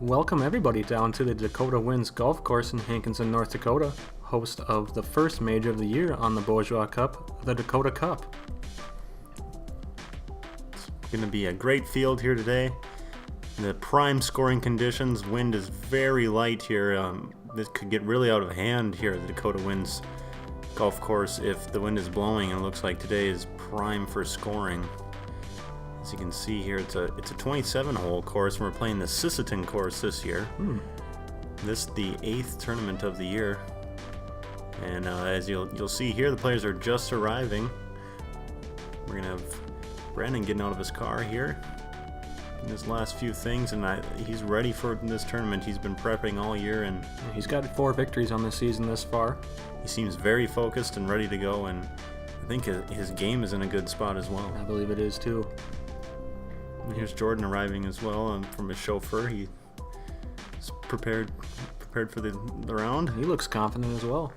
Welcome everybody down to the Dakota Winds Golf Course in Hankinson, North Dakota, host of the first major of the year on the Bourgeois Cup, the Dakota Cup. It's going to be a great field here today. The prime scoring conditions, wind is very light here. This could get really out of hand here at the Dakota Winds Golf Course if the wind is blowing, and it looks like today is prime for scoring. As you can see here, it's a 27-hole course, and we're playing the Sisseton course this year. This is the 8th tournament of the year, and as you'll see here, the players are just arriving. We're gonna have Brandon getting out of his car here in his last few things, and he's ready for this tournament. He's been prepping all year, and He's got 4 victories on the season this far. he seems very focused and ready to go, and I think his game is in a good spot as well. I believe it is too. And here's Jordan arriving as well, from his chauffeur. He's prepared for the round. He looks confident as well.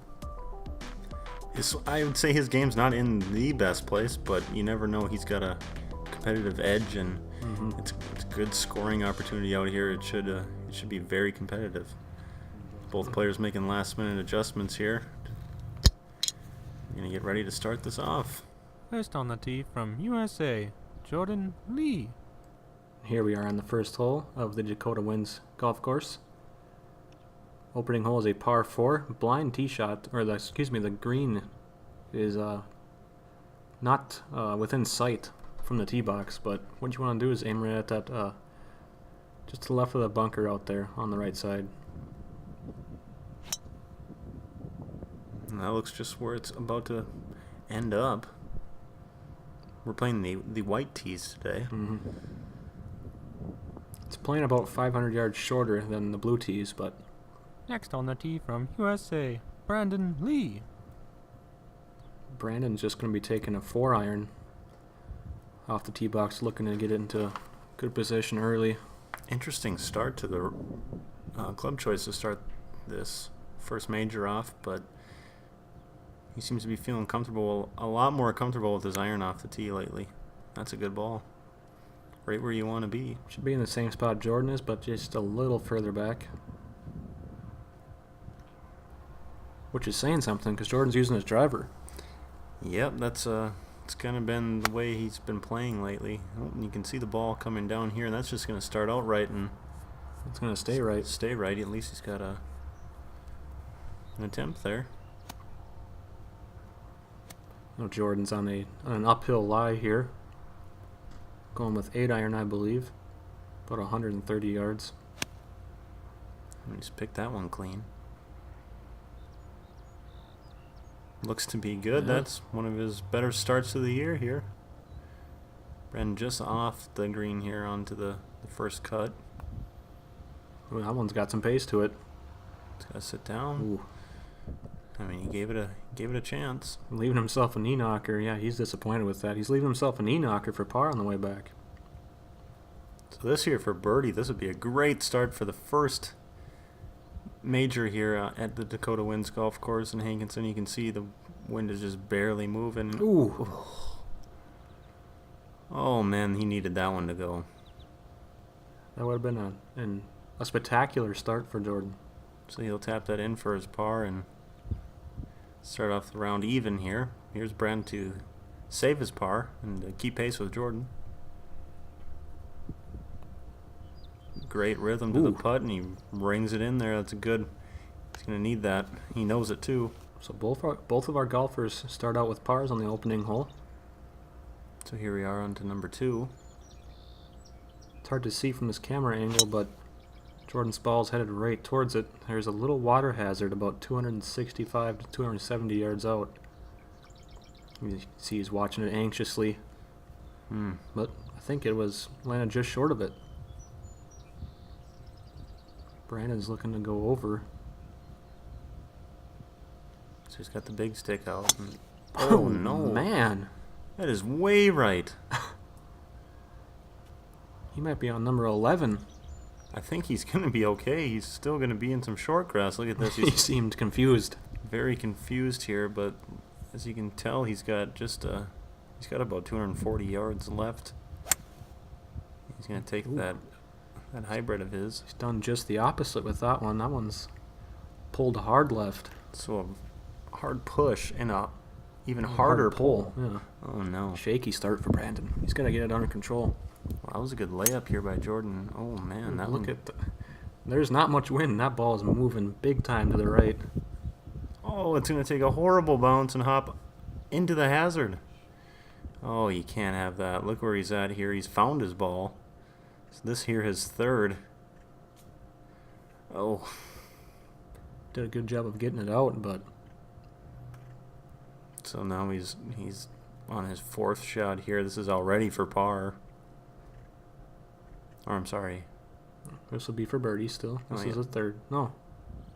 I would say his game's not in the best place, but you never know. He's got a competitive edge, and it's a good scoring opportunity out here. It should be very competitive. Both players making last-minute adjustments here. We're gonna get ready to start this off. First on the tee from USA, Jordan Lee. Here we are on the first hole of the Dakota Winds Golf Course. Opening hole is a par 4 blind tee shot, or the green is not within sight from the tee box, but what you want to do is aim right at that, just to the left of the bunker out there on the right side. And that looks just where it's about to end up. We're playing the white tees today. It's playing about 500 yards shorter than the blue tees, but Next on the tee from USA, Brandon Lee. Brandon's just going to be taking a 4-iron off the tee box, looking to get it into good position early. Interesting start to the club choice to start this first major off, but he seems to be feeling comfortable, a lot more comfortable with his iron off the tee lately. That's a good ball. Right where you want to be. Should be in the same spot Jordan is, but just a little further back. Which is saying something, because Jordan's using his driver. Yep, it's kind of been the way he's been playing lately. Oh, and you can see the ball coming down here, and that's just going to start out right, and It's going to stay right. stay right. At least he's got an attempt there. No, Jordan's on an uphill lie here. Going with 8-iron, I believe. About 130 yards. And he's picked that one clean. Looks to be good. Yeah. That's one of his better starts of the year here. Brandon just off the green here onto the first cut. Ooh, that one's got some pace to it. It's got to sit down. Ooh, I mean, he gave it a chance. leaving himself a knee knocker. Yeah, he's disappointed with that. He's leaving himself a knee knocker for par on the way back. So this here for birdie, this would be a great start for the first major here at the Dakota Winds Golf Course in Hankinson. You can see the wind is just barely moving. Ooh. Oh man, he needed that one to go. That would have been a spectacular start for Jordan. So he'll tap that in for his par and start off the round even here. Here's Brandon to save his par and keep pace with Jordan. Great rhythm to the putt, and he rings it in there. That's a good. He's going to need that. He knows it too. So both of our golfers start out with pars on the opening hole. So here we are on to number 2. It's hard to see from this camera angle, but Jordan's ball's headed right towards it. There's a little water hazard about 265 to 270 yards out. You can see he's watching it anxiously, but I think it was landed just short of it. Brandon's looking to go over. So he's got the big stick out. And, oh no, man. that is way right. He might be on number 11. I think he's going to be okay. He's still going to be in some short grass. Look at this. He seemed confused. Very confused here, but as you can tell, he's got about 240 yards left. He's going to take that hybrid of his. He's done just the opposite with that one. That one's pulled hard left. So a hard push and a even Hard harder pull. Yeah. Oh no. Shaky start for Brandon. He's got to get it under control. Well, that was a good layup here by Jordan. Oh man, that Look one. at there's not much wind. That ball is moving big time to the right. Oh, it's going to take a horrible bounce and hop into the hazard. Oh, you can't have that. Look where he's at here. He's found his ball. So this here his third. Oh. Did a good job of getting it out, but So now he's on his fourth shot here. This is already for par. Or I'm sorry. this will be for birdie still. This Oh, is yeah. a third. No,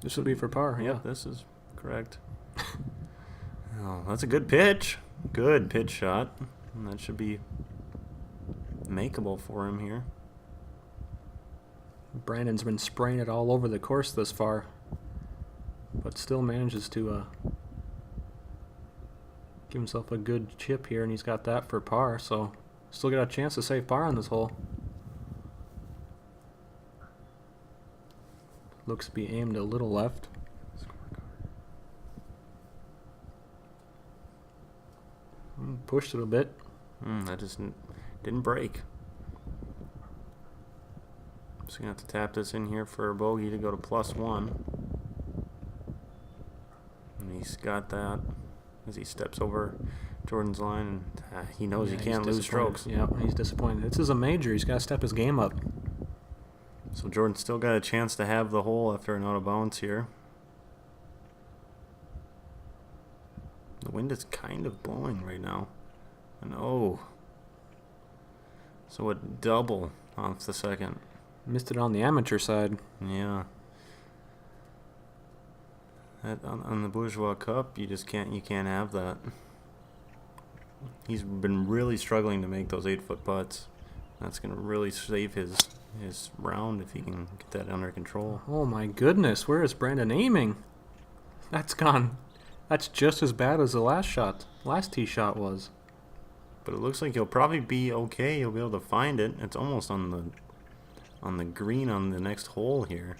this will be for par. Yep, Yeah. this is correct. Oh, that's a good pitch. Good pitch shot. And that should be makeable for him here. Brandon's been spraying it all over the course this far, but still manages to give himself a good chip here, and he's got that for par, so still got a chance to save par on this hole. Looks to be aimed a little left. Pushed it a bit. That just didn't break. So gonna have to tap this in here for a bogey to go to +1. And he's got that as he steps over Jordan's line, and he knows Yeah, he he's can't lose disappointed. strokes. Yeah, he's disappointed. This is a major. He's got to step his game up. So Jordan's still got a chance to have the hole after an out of bounds here. The wind is kind of blowing right now. And oh. So a double off the second. Missed it on the amateur side. Yeah. That on the Bourgeois Cup, you can't have that. He's been really struggling to make those 8-foot putts. That's gonna really save his round if he can get that under control. Oh my goodness, where is Brandon aiming? That's gone. That's just as bad as the last tee shot was. But it looks like he'll probably be okay. He'll be able to find it. It's almost on the green on the next hole here.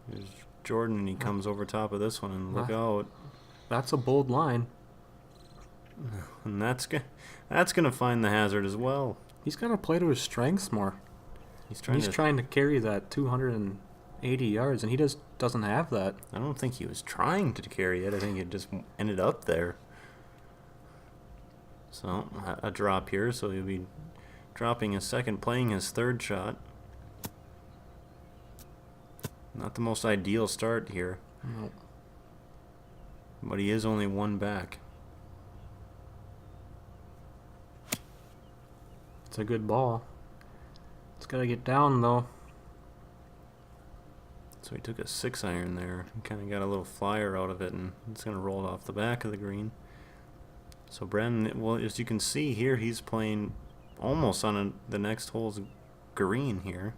There's Jordan, and he comes over top of this one, and look out. That's a bold line. And that's gonna find the hazard as well. He's got to play to his strengths more. He's trying to carry that 280 yards, and he just doesn't have that. I don't think he was trying to carry it. I think it just ended up there. So a drop here, so he'll be dropping his second, playing his third shot. Not the most ideal start here, No. but he is only one back. It's a good ball. It's got to get down, though. So he took a 6-iron there and kind of got a little flyer out of it, and it's going to roll it off the back of the green. So Brandon, well, as you can see here, he's playing almost on the next hole's green here.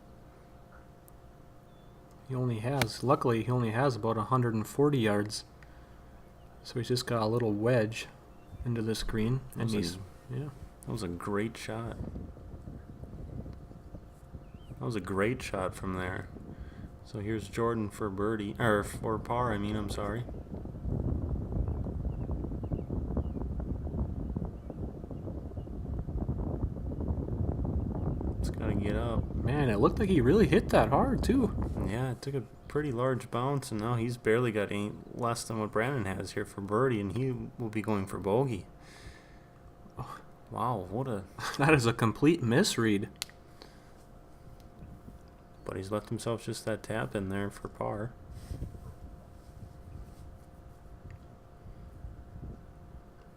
Luckily, he only has about 140 yards. So he's just got a little wedge into this green, and That was a great shot. That was a great shot from there. So here's Jordan for birdie, or for par, I'm sorry. It's got to get up. Man, it looked like he really hit that hard, too. Yeah, it took a pretty large bounce, and now he's barely got any less than what Brandon has here for birdie, and he will be going for bogey. Wow, what a... That is a complete misread. But he's left himself just that tap in there for par.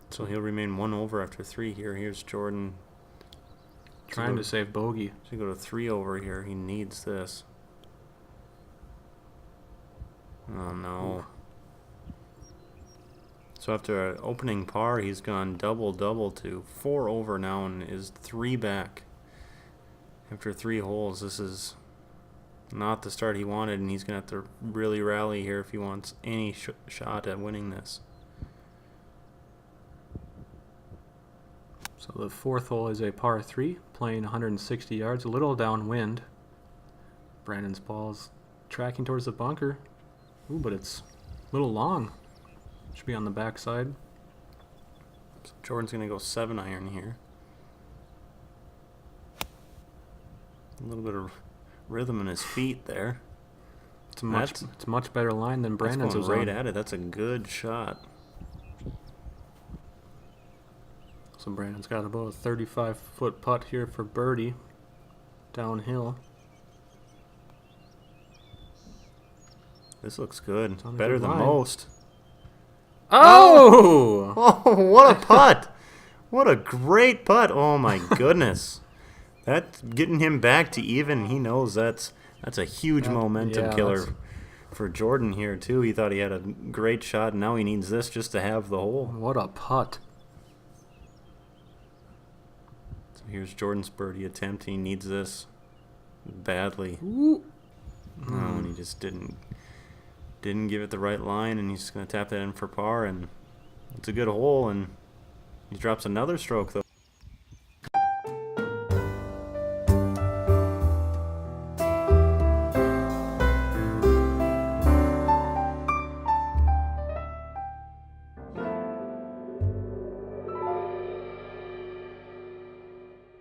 So he'll remain one over after 3 here. Here's Jordan. Trying to save bogey. Should go to 3 over here. He needs this. Oh no. So after an opening par, he's gone double to 4 over now and is 3 back. After 3 holes, this is not the start he wanted, and he's going to have to really rally here if he wants any shot at winning this. So the fourth hole is a par 3, playing 160 yards, a little downwind. Brandon's ball's tracking towards the bunker. Ooh, but it's a little long. Should be on the backside. So Jordan's going to go 7-iron here. A little bit of rhythm in his feet there. It's a much better line than Brandon's That's was going right on. at it. That's a good shot. So Brandon's got about a 35-foot putt here for birdie, downhill. This looks good. on a Better good than line. most. Oh! Oh, what a putt! What a great putt! Oh my goodness. That's getting him back to even. He knows that's a huge momentum yeah, killer that's- for Jordan here too. He thought he had a great shot. Now he needs this just to have the hole. What a putt. So here's Jordan's birdie attempt. He needs this badly. Ooh. No, and he just didn't give it the right line, and he's just going to tap that in for par, and it's a good hole, and he drops another stroke though.